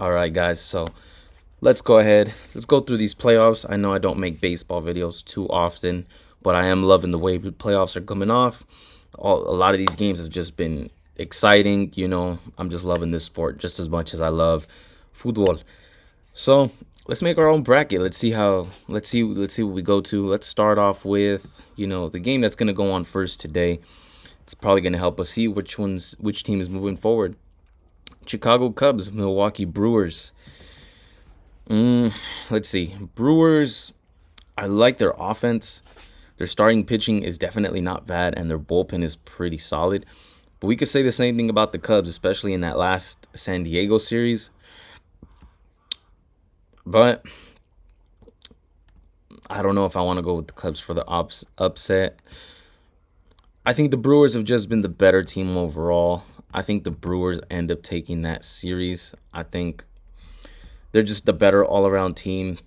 All right, guys. So let's go ahead. Let's go through these playoffs. I know I don't make baseball videos too often, but I am loving the way the playoffs are coming off. A lot of these games have just been exciting. I'm just loving this sport just as much as I love football. So let's make our own bracket. Let's see what we go to. Let's start off with the game that's gonna go on first today. It's probably gonna help us see which team is moving forward. Chicago Cubs, Milwaukee Brewers. Let's see. Brewers, I like their offense. Their starting pitching is definitely not bad, and their bullpen is pretty solid. But we could say the same thing about the Cubs, especially in that last San Diego series. But I don't know if I want to go with the Cubs for the upset. I think the Brewers have just been the better team overall. I think the Brewers end up taking that series. I think they're just the better all around team,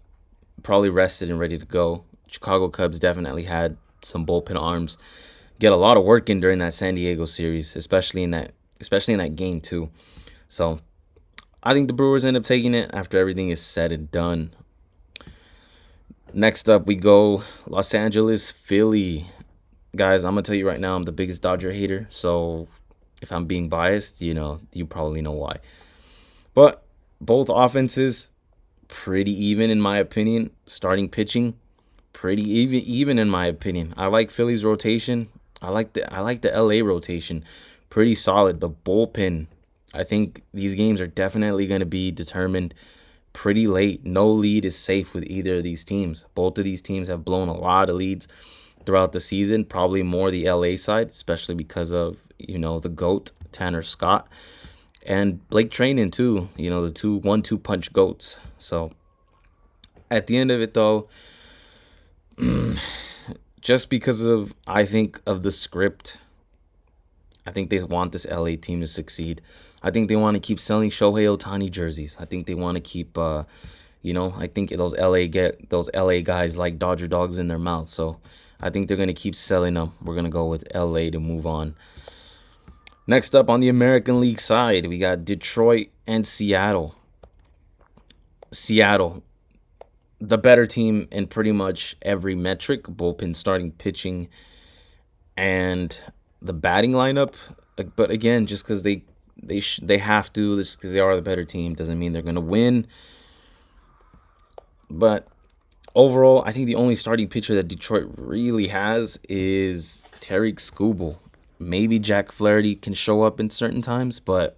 probably rested and ready to go. Chicago Cubs definitely had some bullpen arms get a lot of work in during that San Diego series, especially in that game too. So I think the Brewers end up taking it after everything is said and done. Next up, we go Los Angeles, Philly. Guys, I'm gonna tell you right now, I'm the biggest Dodger hater. So if I'm being biased, you probably know why. But both offenses pretty even in my opinion. Starting pitching pretty even in my opinion. I like Philly's rotation. I like the LA rotation. Pretty solid. The bullpen. I think these games are definitely going to be determined pretty late. No lead is safe with either of these teams. Both of these teams have blown a lot of leads throughout the season, probably more the LA side, especially because of, the GOAT, Tanner Scott, and Blake Trainin too, the 1-2 punch GOATs. So at the end of it though, just because of I think of the script, I think they want this LA team to succeed. I think they want to keep selling Shohei Ohtani jerseys. I think they want to keep I think those LA guys like Dodger dogs in their mouth. So I think they're gonna keep selling them. We're gonna go with LA to move on. Next up on the American League side, we got Detroit and Seattle. Seattle, the better team in pretty much every metric, bullpen, starting pitching, and the batting lineup. But again, just because they have to, just because they are the better team, doesn't mean they're gonna win. But overall, I think the only starting pitcher that Detroit really has is Tariq Skubal. Maybe Jack Flaherty can show up in certain times, but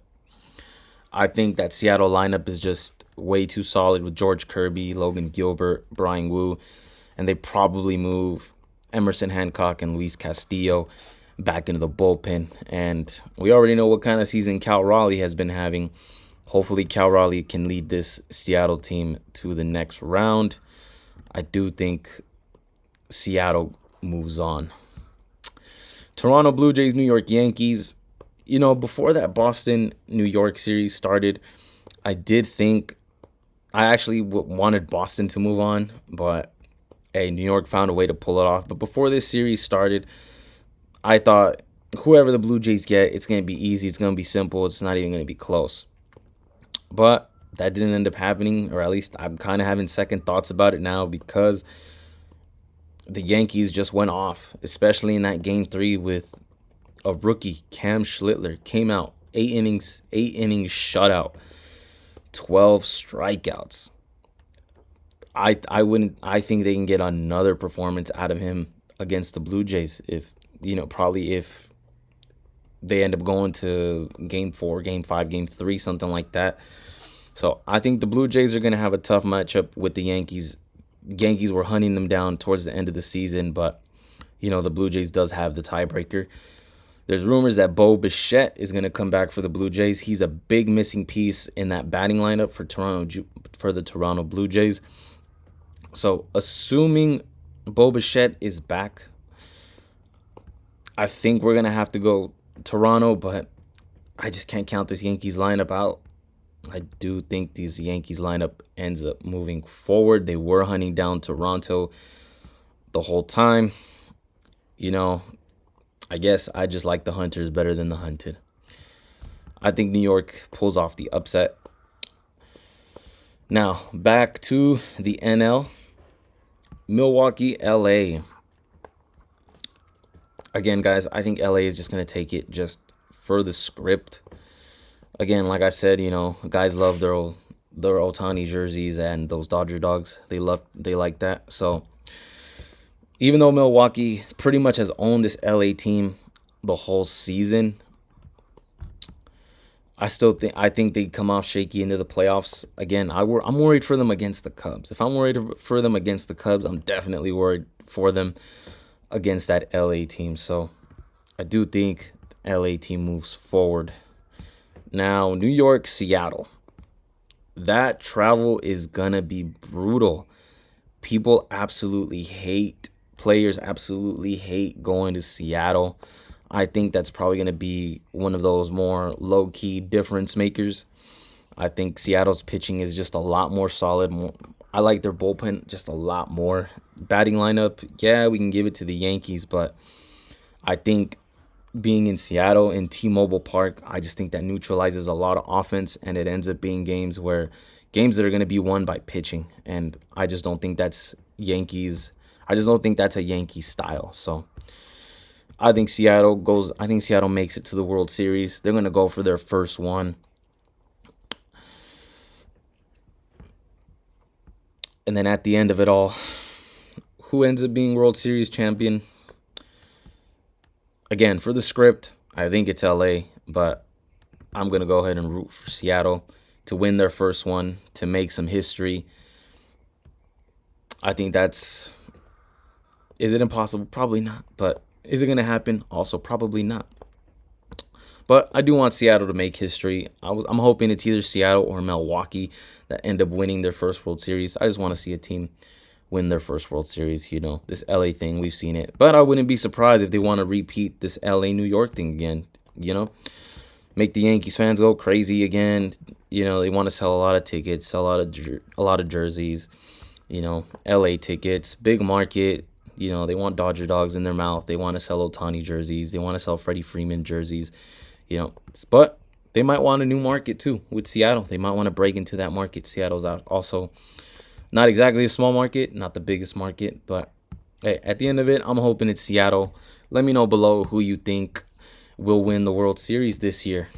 I think that Seattle lineup is just way too solid with George Kirby, Logan Gilbert, Brian Wu, and they probably move Emerson Hancock and Luis Castillo back into the bullpen. And we already know what kind of season Cal Raleigh has been having. Hopefully, Cal Raleigh can lead this Seattle team to the next round. I do think Seattle moves on. Toronto Blue Jays, New York Yankees. Before that Boston New York series started, I did think I actually wanted Boston to move on, but hey, New York found a way to pull it off. But before this series started, I thought whoever the Blue Jays get, it's going to be easy. It's going to be simple. It's not even going to be close. But that didn't end up happening, or at least I'm kind of having second thoughts about it now because the Yankees just went off, especially in that game 3 with a rookie, Cam Schlittler, came out 8 innings shutout, 12 strikeouts. I think they can get another performance out of him against the Blue Jays probably if they end up going to game 4, game 5, game 3, something like that. So I think the Blue Jays are going to have a tough matchup with the Yankees. Yankees were hunting them down towards the end of the season, but the Blue Jays does have the tiebreaker. There's rumors that Bo Bichette is going to come back for the Blue Jays. He's a big missing piece in that batting lineup for the Toronto Blue Jays. So assuming Bo Bichette is back, I think we're going to have to go Toronto, but I just can't count this Yankees lineup out. I do think this Yankees lineup ends up moving forward. They were hunting down Toronto the whole time. I guess I just like the hunters better than the hunted. I think New York pulls off the upset. Now, back to the NL. Milwaukee, LA. Again, guys, I think LA is just going to take it just for the script. Again, like I said, guys love their Otani jerseys and those Dodger dogs. They like that. So, even though Milwaukee pretty much has owned this LA team the whole season, I think they come off shaky into the playoffs. Again, I'm worried for them against the Cubs. If I'm worried for them against the Cubs, I'm definitely worried for them against that LA team. So I do think the LA team moves forward. Now, New York, Seattle. That travel is gonna be brutal. People absolutely hate, players absolutely hate going to Seattle. I think that's probably going to be one of those more low-key difference makers. I think Seattle's pitching is just a lot more solid. I like their bullpen just a lot more. Batting lineup, yeah, we can give it to the Yankees, but I think being in Seattle in T-Mobile Park, I just think that neutralizes a lot of offense, and it ends up being games that are going to be won by pitching, and I just don't think that's Yankees. I just don't think that's a Yankee style. So I think Seattle makes it to the World Series. They're going to go for their first one. And then at the end of it all, who ends up being World Series champion? Again, for the script, I think it's LA, but I'm going to go ahead and root for Seattle to win their first one, to make some history. I think is it impossible? Probably not. But is it going to happen? Also, probably not. But I do want Seattle to make history. I'm hoping it's either Seattle or Milwaukee that end up winning their first World Series. I just want to see a team win their first World Series. This LA thing, we've seen it. But I wouldn't be surprised if they want to repeat this LA New York thing again. Make the Yankees fans go crazy again. They want to sell a lot of tickets, sell a lot of jerseys. LA tickets, big market. They want Dodger dogs in their mouth. They want to sell Otani jerseys. They want to sell Freddie Freeman jerseys. But they might want a new market too with Seattle. They might want to break into that market. Seattle's out also not exactly a small market, not the biggest market, but hey, at the end of it, I'm hoping it's Seattle. Let me know below who you think will win the World Series this year.